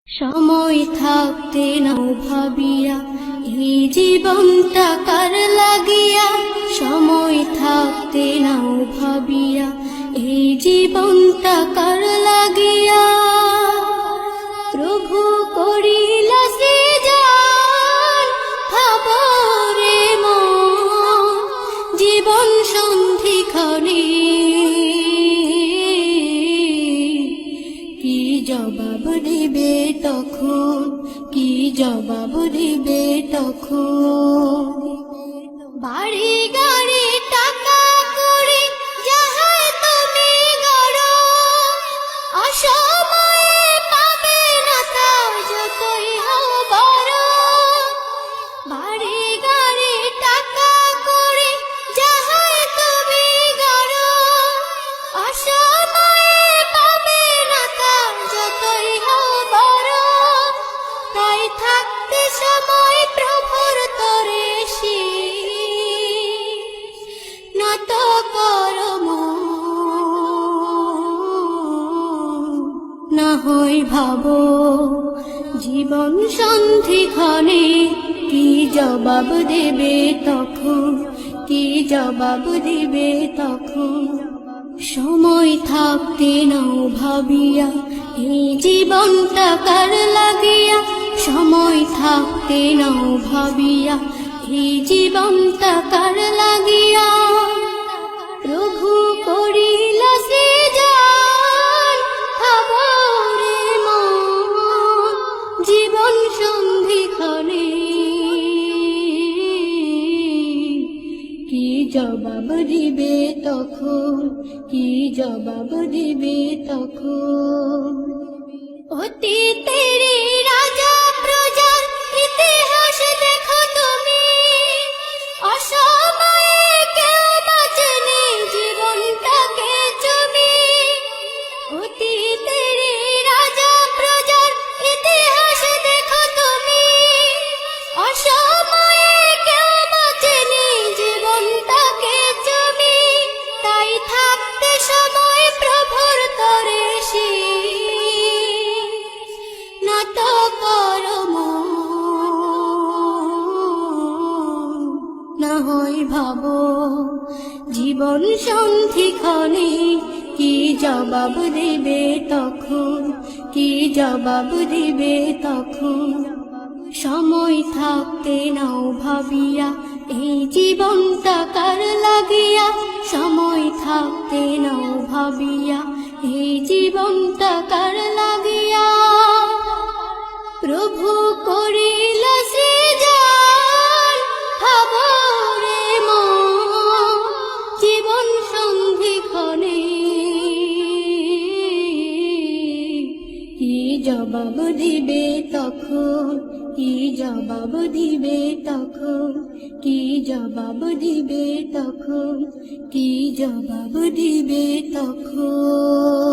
সময় থাকতে নাও ভাবিয়া এই জীবনটা কার লাগিয়া, সময় থাকতে নাও ভাবিয়া এই জীবনটা কার লাগিয়া। প্রভু করিল সৃজন ভাবো রে মন, জীবন সন্ধিক্ষণে কি জবাব দিবে তখন, কি জবাব দিবে তখন। বাড়ি গাড়ি টাকা করি যাহাই তুমি গড়ো, অসময়ে পাবে না তা যতই হও বড়। বাড়ি গাড়ি টাকা করি যাহাই তুমি গড়ো, অসময়ে পাবে না তা যতই হও বড়। তাই থাকতে সময় প্রভুর তরে নত করো মন, না হয় ভাবো জীবন সন্ধিক্ষণে কি জবাব দেবে তখন, কি জবাব দিবে তখন। সময় থাকতে নাও ভাবিয়া এই জীবনটা কার লাগিয়া, সময় থাকতে নাও ভাবিয়া এই জীবনটা কার লাগিয়া। প্রভু করিল সৃজন ভাবো রে মন, জীবন সন্ধিক্ষণে কি জবাব দিবে তখন, কি জবাব দিবে তখন। অতীতের রাজা প্রজার ইতিহাস দেখো তুমি, অসময়ে কেউ বাঁচেনি জীবনটাকে চুমি। অতীতের রাজা প্রজার ইতিহাস দেখো তুমি, অসময়ে কেউ বাঁচেনি জীবনটাকে চুমি। তাই থাকতে সময় প্রভুর তরে নত করো মন, না হয় ভাবো জীবন সন্ধিক্ষণে কি জবাব দিবে তখন, কি জবাব দিবে তখন। সময় থাকতে নাও ভাবিয়া এই জীবনটা কার লাগিয়া, সময় থাকতে নাও ভাবিয়া এই জীবনটা কার লাগিয়া। প্রভু করিল সৃজন ভাবো রে মন, জীবন সন্ধিক্ষণে কি জবাব দিবে তখন, কি জবাব দিবে তখন, কি জবাব দিবে তখন, কি জবাব দিবে তখন।